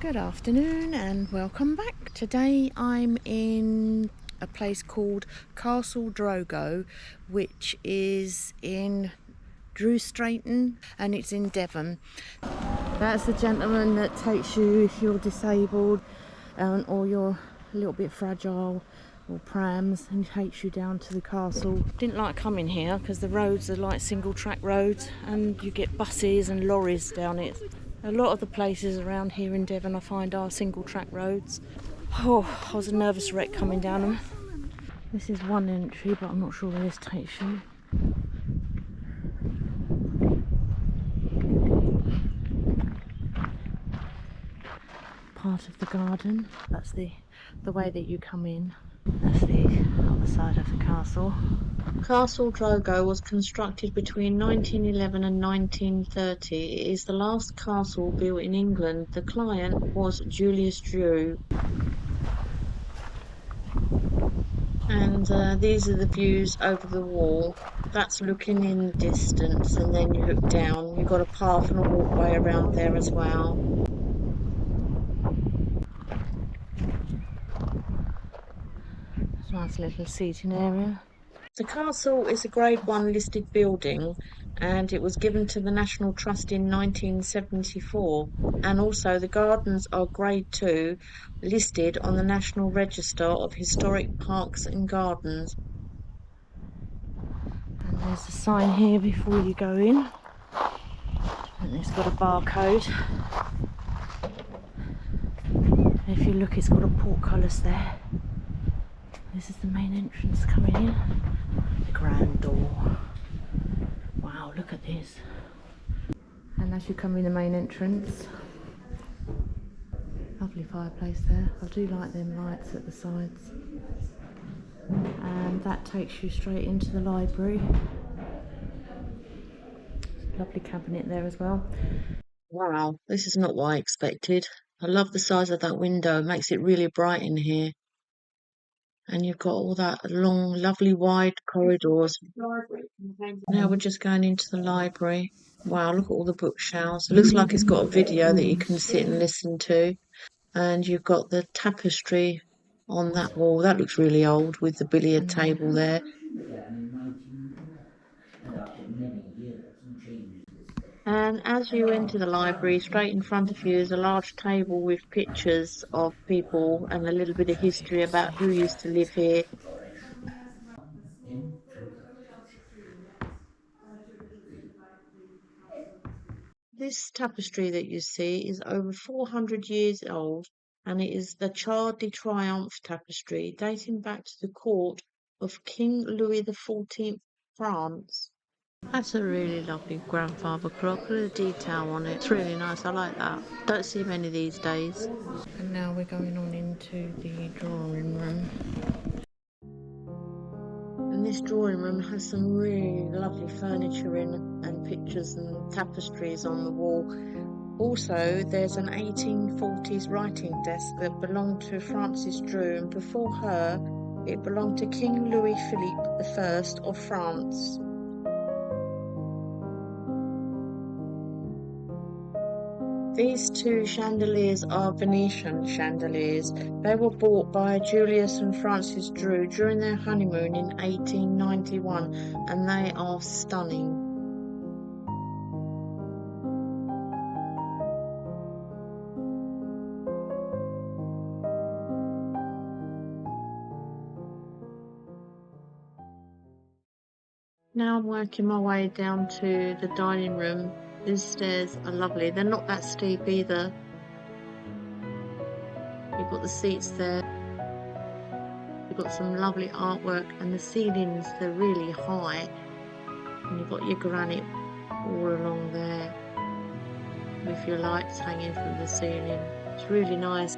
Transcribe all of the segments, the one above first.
Good afternoon and welcome back. Today I'm in a place called Castle Drogo, which is in Drewe Straighton, and it's in Devon. That's the gentleman that takes you if you're disabled or you're a little bit fragile, or prams, and takes you down to the castle. Didn't like coming here because the roads are like single track roads and you get buses and lorries down it. A lot of the places around here in Devon I find are single track roads. Oh, I was a nervous wreck coming down them. This is one entry, but I'm not sure where this takes you. Part of the garden. That's the way that you come in. That's the other side of the castle. Castle Drogo was constructed between 1911 and 1930. It is the last castle built in England. The client was Julius Drewe. And these are the views over the wall. That's looking in the distance, and then you look down. You've got a path and a walkway around there as well. Nice little seating area. The castle is a Grade 1 listed building, and it was given to the National Trust in 1974. And also the gardens are Grade 2, listed on the National Register of Historic Parks and Gardens. And there's a sign here before you go in, and it's got a barcode. If you look, it's got a portcullis there. This is the main entrance coming in. The grand door. Wow, look at this. And as you come in the main entrance, lovely fireplace there. I do like them lights at the sides. And that takes you straight into the library. Lovely cabinet there as well. Wow, this is not what I expected. I love the size of that window. It makes it really bright in here. And you've got all that long, lovely, wide corridors. Now we're just going into the library. Wow, look at all the bookshelves. It looks like it's got a video that you can sit and listen to. And you've got the tapestry on that wall. That looks really old with the billiard table there. And as you enter the library, straight in front of you is a large table with pictures of people and a little bit of history about who used to live here. This tapestry that you see is over 400 years old, and it is the Char de Triomphe tapestry dating back to the court of King Louis XIV, France. That's a really lovely grandfather clock. Look at the detail on it. It's really nice. I like that. Don't see many these days. And now we're going on into the drawing room. And this drawing room has some really lovely furniture in, and pictures and tapestries on the wall. Also, there's an 1840s writing desk that belonged to Francis Drewe, and before her, it belonged to King Louis Philippe I of France. These two chandeliers are Venetian chandeliers. They were bought by Julius and Francis Drewe during their honeymoon in 1891, and they are stunning. Now I'm working my way down to the dining room. These stairs are lovely. They're not that steep either. You've got the seats there. You've got some lovely artwork, and the ceilings, they're really high. And you've got your granite all along there with your lights hanging from the ceiling. It's really nice.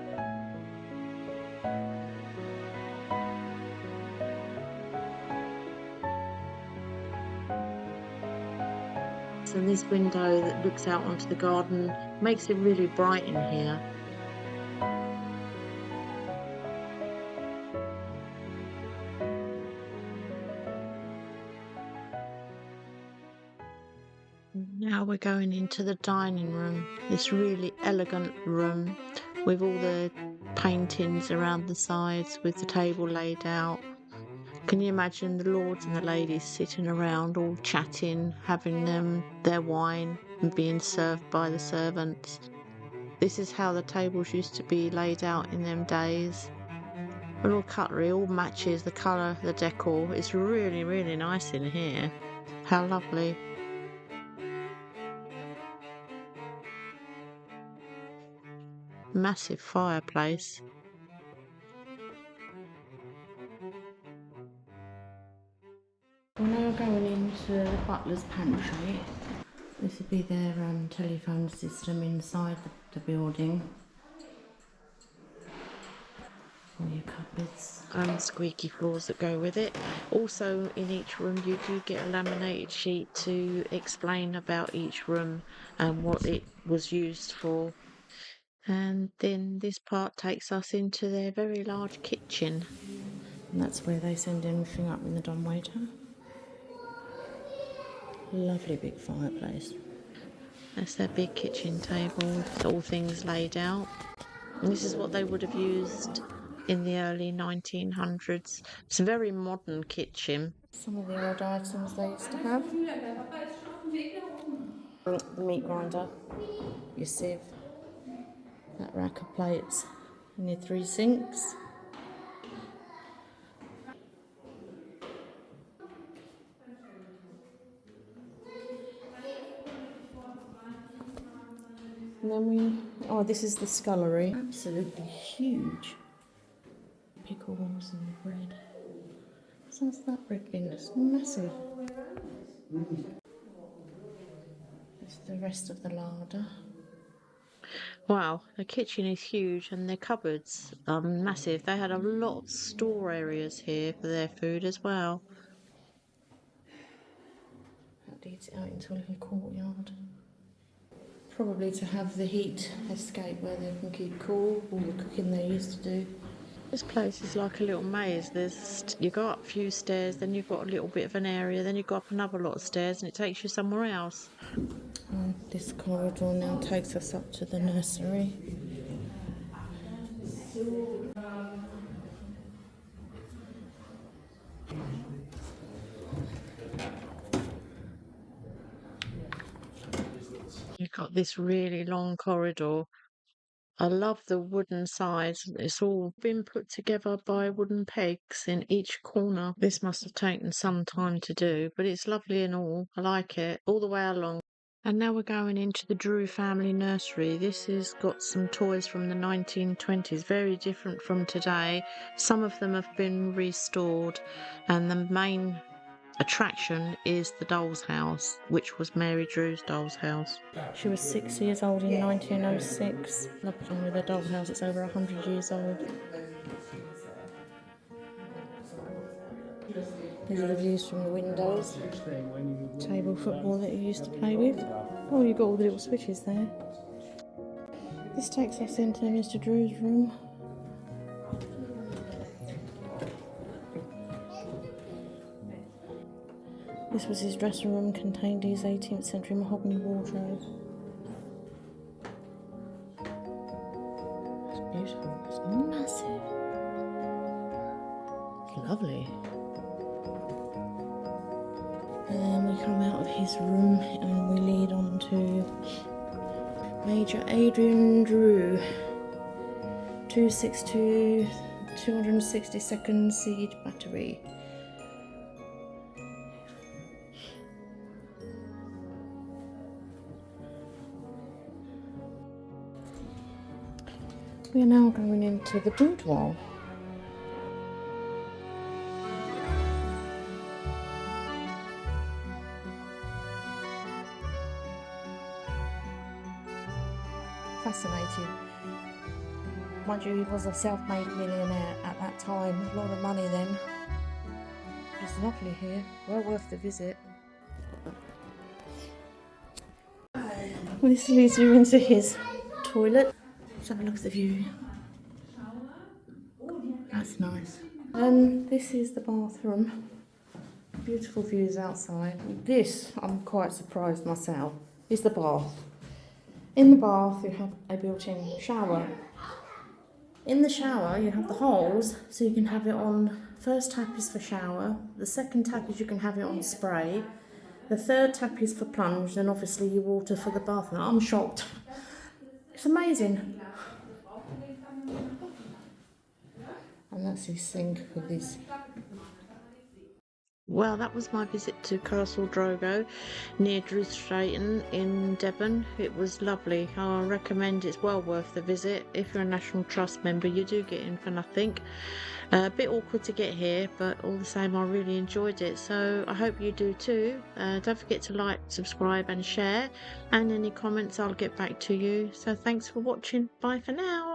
And this window that looks out onto the garden makes it really bright in here. Now we're going into the dining room, this really elegant room with all the paintings around the sides with the table laid out. Can you imagine the lords and the ladies sitting around all chatting, having their wine and being served by the servants? This is how the tables used to be laid out in them days. And all cutlery, all matches the colour, the decor. It's really, really nice in here. How lovely. Massive fireplace. We're now going into the butler's pantry. This would be their telephone system inside the building. All your cupboards and squeaky floors that go with it. Also in each room you do get a laminated sheet to explain about each room and what it was used for. And then this part takes us into their very large kitchen. And that's where they send everything up in the dumbwaiter. Lovely big fireplace. That's their big kitchen table with all things laid out. And this is what they would have used in the early 1900s. It's a very modern kitchen. Some of the old items they used to have. The meat grinder, your sieve, that rack of plates, and your 3 sinks. And then this is the scullery. Absolutely huge. Pickles and bread. What's that bread bin? It's massive. It's the rest of the larder. Wow, the kitchen is huge and their cupboards are massive. They had a lot of store areas here for their food as well. That leads it out into a little courtyard. Probably to have the heat escape where they can keep cool, all the cooking they used to do. This place is like a little maze. You go up a few stairs, then you've got a little bit of an area, then you go up another lot of stairs and it takes you somewhere else. And this corridor now takes us up to the nursery. You've got this really long corridor. I love the wooden sides. It's all been put together by wooden pegs in each corner. This must have taken some time to do, but it's lovely and all. I like it all the way along. And now we're going into the Drewe family nursery. This has got some toys from the 1920s, very different from today. Some of them have been restored, and the main attraction is the doll's house, which was Mary Drewe's doll's house. She was 6 years old in 1906. Loved on with her doll's house, it's over 100 years old. These are the views from the windows. Table football that you used to play with. Oh, you've got all the little switches there. This takes us into Mr. Drewe's room. This was his dressing room, contained his 18th century mahogany wardrobe. It's beautiful, it's massive. It's lovely. And we come out of his room and we lead on to Major Adrian Drewe, 262 262nd Siege Battery. We are now going into the boudoir. Fascinating. Mind you, he was a self-made millionaire at that time. A lot of money then. It's lovely here. Well worth the visit. Well, this leads you into his toilet. Let's have a look at the view. That's nice. And this is the bathroom. Beautiful views outside. This, I'm quite surprised myself, is the bath. In the bath you have a built-in shower. In the shower, you have the holes, so you can have it on. First tap is for shower. The second tap is you can have it on spray. The third tap is for plunge, and obviously your water for the bathroom. I'm shocked. It's amazing. And that's his sink with his. Well, that was my visit to Castle Drogo near Drewstreighton in Devon. It was lovely. I recommend it's well worth the visit. If you're a National Trust member, you do get in for nothing. A bit awkward to get here, but all the same, I really enjoyed it. So I hope you do too. Don't forget to like, subscribe and share. And any comments, I'll get back to you. So thanks for watching. Bye for now.